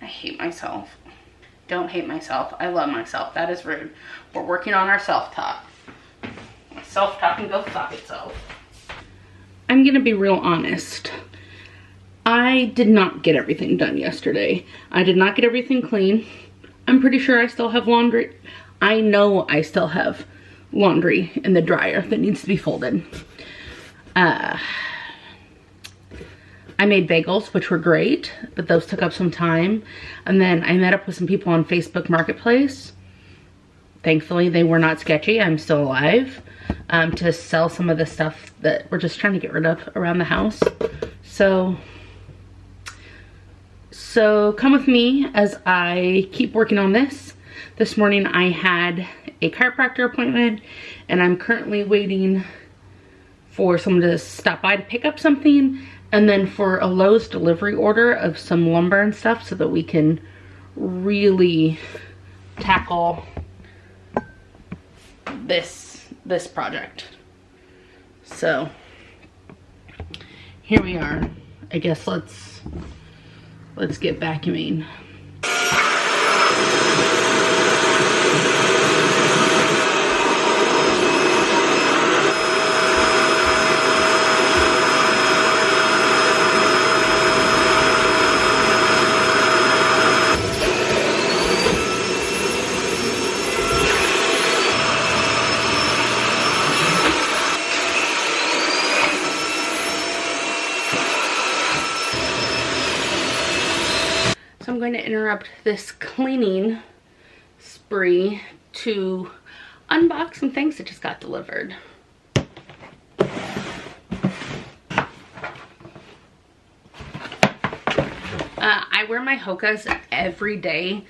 hate myself. Don't hate myself. I love myself. That is rude. We're working on our self-talk. Self-talk can go fuck itself. I'm gonna be real honest. I did not get everything done yesterday. I did not get everything clean. I'm pretty sure I still have laundry. I know I still have laundry in the dryer that needs to be folded. I made bagels, which were great, but those took up some time. And then I met up with some people on Facebook Marketplace. Thankfully, they were not sketchy. I'm still alive. To sell some of the stuff that we're just trying to get rid of around the house. So come with me as I keep working on this. This morning I had a chiropractor appointment, and I'm currently waiting for someone to stop by to pick up something, and then for a Lowe's delivery order of some lumber and stuff so that we can really tackle this project. So here we are. I guess let's get vacuuming. So I'm going to interrupt this cleaning spree to unbox some things that just got delivered. I wear my Hokas every day,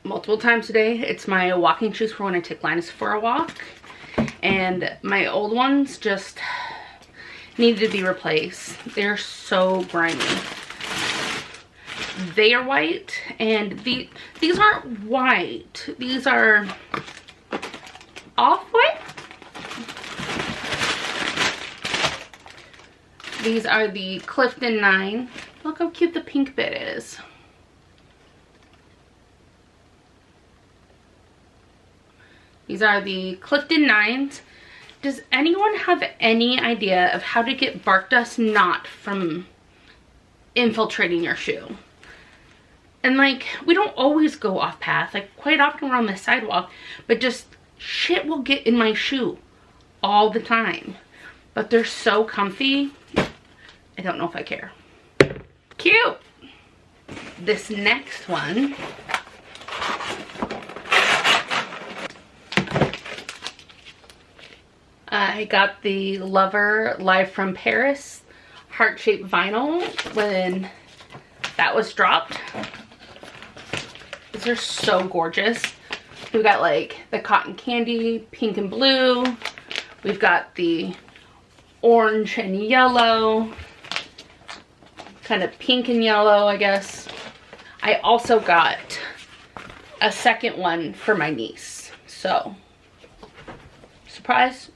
multiple times a day. It's my walking shoes for when I take Linus for a walk. And my old ones just needed to be replaced. They're so grimy. They are white, and these aren't white. These are off-white. These are the Clifton 9. Look how cute the pink bit is. These are the Clifton 9s. Does anyone have any idea of how to get bark dust not from infiltrating your shoe? And like, we don't always go off path. Like, quite often we're on the sidewalk, but just shit will get in my shoe all the time. But they're so comfy. I don't know if I care. Cute. This next one I got the Lover Live from Paris heart-shaped vinyl when that was dropped. These are so gorgeous. We've got like the cotton candy, pink and blue. We've got the orange and yellow, kind of pink and yellow, I guess. I also got a second one for my niece. So, surprise.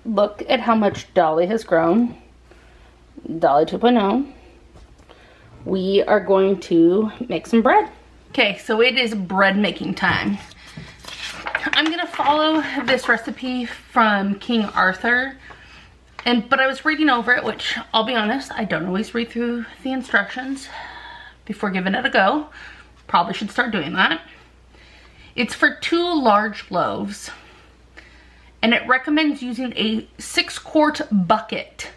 Look at how much Dolly has grown. Dolly 2.0. We are going to make some bread. Okay, so it is bread making time. I'm gonna follow this recipe from King Arthur, but I was reading over it, which I'll be honest, I don't always read through the instructions before giving it a go. Probably should start doing that. It's for 2 large loaves, and it recommends using a 6-quart bucket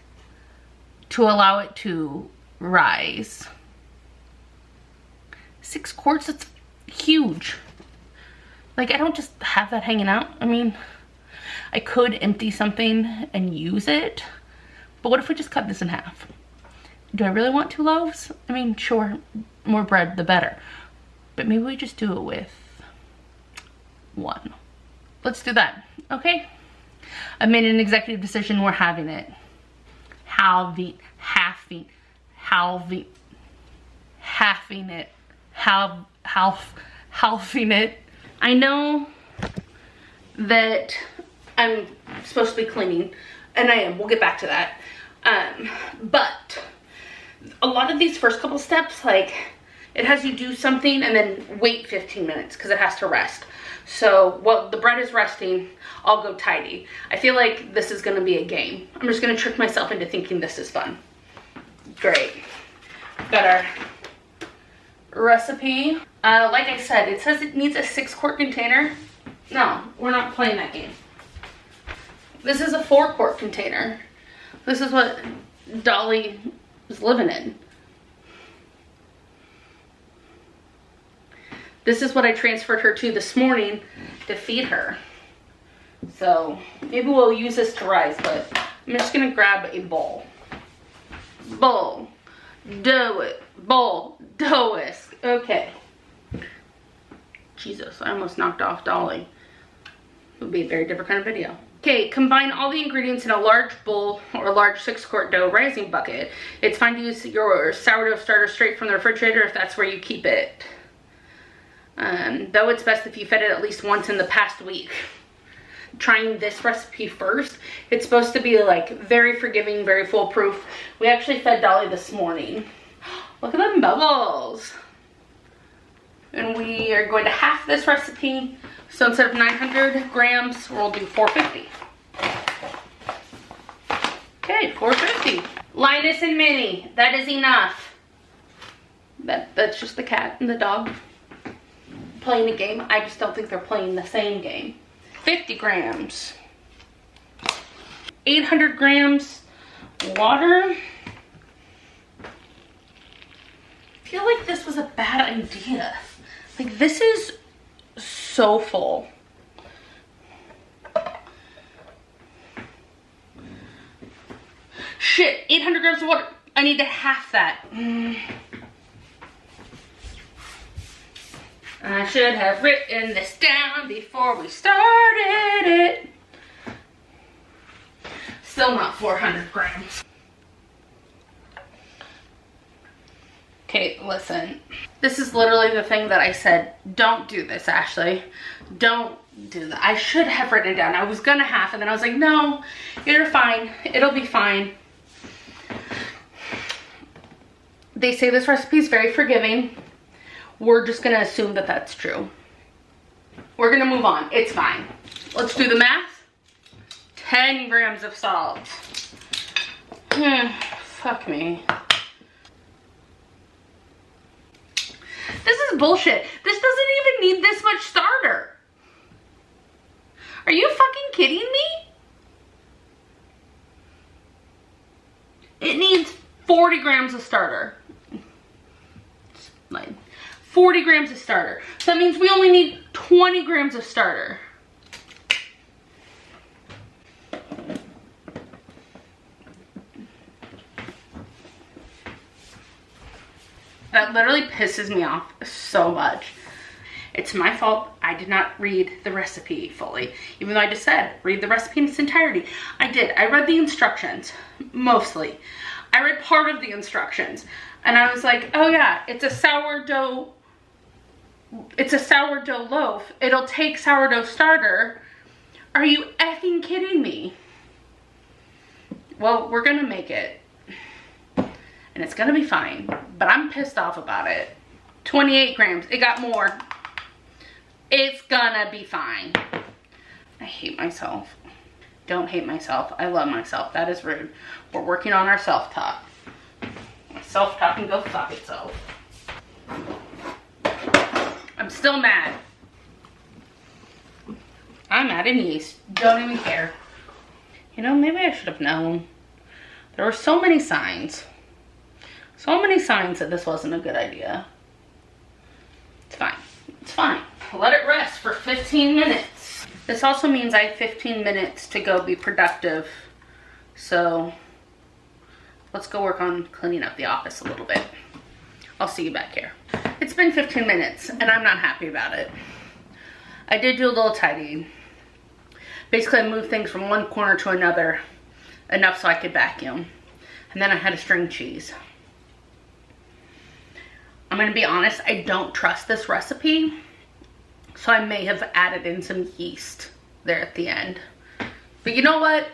to allow it to rise. 6 quarts, it's huge. Like, I don't just have that hanging out. I mean, I could empty something and use it, but what if we just cut this in half? Do I really want 2 loaves? I mean, sure, more bread the better, but maybe we just do it with 1. Let's do that, okay? I made an executive decision. We're having it. Halving it. I know that I'm supposed to be cleaning, and I am. We'll get back to that. But a lot of these first couple steps, like It has you do something and then wait 15 minutes because it has to rest. So while the bread is resting, I'll go tidy. I feel like this is gonna be a game. I'm just gonna trick myself into thinking this is fun. Great. Got our recipe. Like I said, it says it needs a 6-quart container. No, we're not playing that game. This is a 4-quart container. This is what Dolly is living in. This is what I transferred her to this morning to feed her. So maybe we'll use this to rise, but I'm just gonna grab a bowl. Bowl, do it, bowl, dough whisk. Okay. Jesus, I almost knocked off Dolly. It would be a very different kind of video. Okay, combine all the ingredients in a large bowl or a large 6-quart dough rising bucket. It's fine to use your sourdough starter straight from the refrigerator if that's where you keep it. Though it's best if you fed it at least once in the past week. Trying this recipe first, it's supposed to be like very forgiving, very foolproof. We actually fed Dolly this morning. Look at them bubbles. And we are going to half this recipe. So instead of 900 grams, we'll do 450. Okay, 450. Linus and Minnie, that is enough. That's just the cat and the dog playing a game. I just don't think they're playing the same game. 50 grams. 800 grams water. I feel like this was a bad idea. Like, this is so full. Shit, 800 grams of water. I need to half that. I should have written this down before we started it. Still not 400 grams. Okay, listen. This is literally the thing that I said, don't do this, Ashley. Don't do that. I should have written it down. I was gonna half, and then I was like, no, you're fine. It'll be fine. They say this recipe is very forgiving. We're just gonna assume that that's true. We're gonna move on. It's fine. Let's do the math. 10 grams of salt. Fuck me. This is bullshit. This doesn't even need this much starter. Are you fucking kidding me? It needs 40 grams of starter. Like 40 grams of starter. So that means we only need 20 grams of starter. That literally pisses me off so much. It's my fault. I did not read the recipe fully. Even though I just said, read the recipe in its entirety. I did. I read the instructions, mostly. I read part of the instructions. And I was like, oh yeah, it's a sourdough loaf. It'll take sourdough starter. Are you effing kidding me? Well, we're gonna make it. And it's gonna be fine, but I'm pissed off about it. 28 grams, it got more. It's gonna be fine. I hate myself. Don't hate myself, I love myself. That is rude. We're working on our self-talk. Self-talk can go fuck itself. I'm still mad. I'm mad in yeast, don't even care. You know, maybe I should have known. There were so many signs. So many signs that this wasn't a good idea. It's fine. It's fine. Let it rest for 15 minutes. This also means I have 15 minutes to go be productive. So let's go work on cleaning up the office a little bit. I'll see you back here. It's been 15 minutes and I'm not happy about it. I did do a little tidying. Basically, I moved things from one corner to another enough so I could vacuum. And then I had a string cheese. I'm gonna be honest, I don't trust this recipe, so I may have added in some yeast there at the end. But you know what?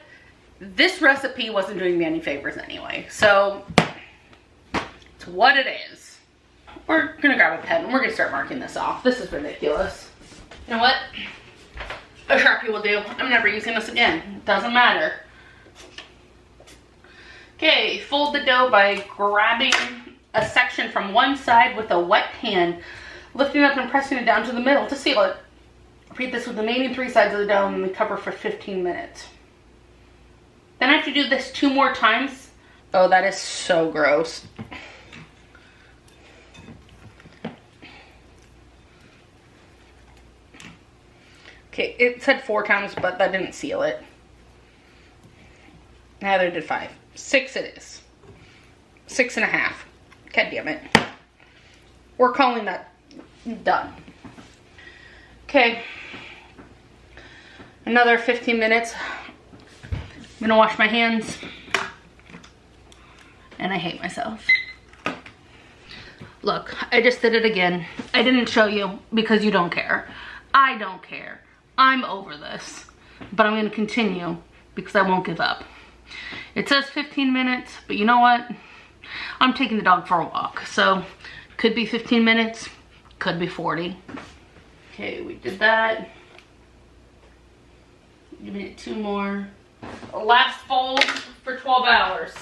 This recipe wasn't doing me any favors anyway, so it's what it is. We're gonna grab a pen and we're gonna start marking this off. This is ridiculous. You know what? A Sharpie will do. I'm never using this again. Doesn't matter. Okay, fold the dough by grabbing a section from one side with a wet hand, lifting up and pressing it down to the middle to seal it. Repeat this with the remaining 3 sides of the dough and then cover for 15 minutes. Then I have to do this 2 more times. Oh, that is so gross. Okay, it said 4 times, but that didn't seal it. Neither did 5. 6 it is. 6.5. God damn it. We're calling that done. Okay. Another 15 minutes. I'm gonna wash my hands. And I hate myself. Look, I just did it again. I didn't show you because you don't care. I don't care. I'm over this. But I'm gonna continue because I won't give up. It says 15 minutes, but you know what? I'm taking the dog for a walk. So, could be 15 minutes, could be 40. Okay, we did that. Give it 2 more. Last fold for 12 hours.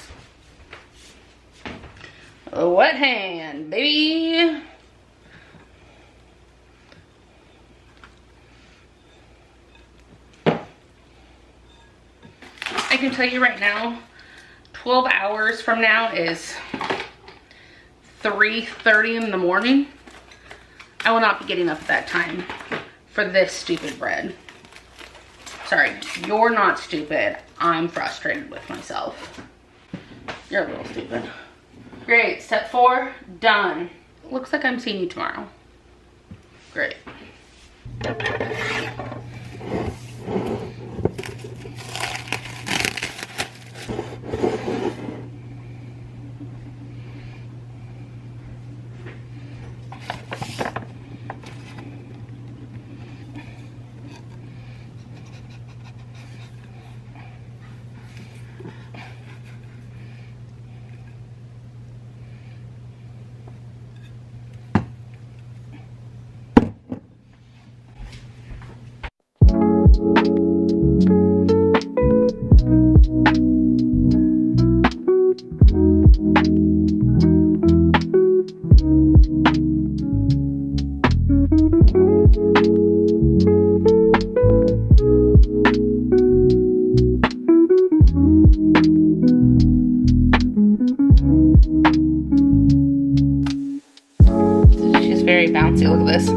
A wet hand, baby. I can tell you right now, 12 hours from now is 3:30 in the morning. I will not be getting up at that time for this stupid bread. Sorry, you're not stupid. I'm frustrated with myself. You're a little stupid. Great, step 4, done. Looks like I'm seeing you tomorrow. Great. She's very bouncy, look at this.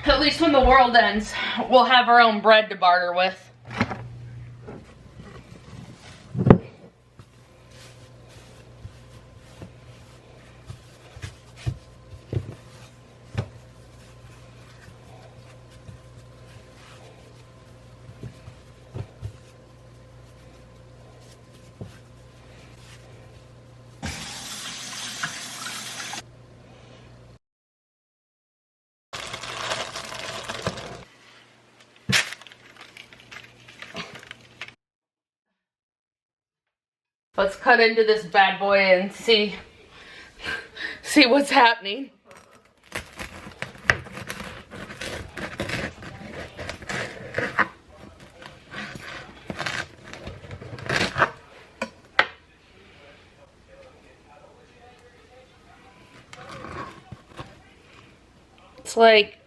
At least when the world ends, we'll have our own bread to barter with. Let's cut into this bad boy and see what's happening. It's like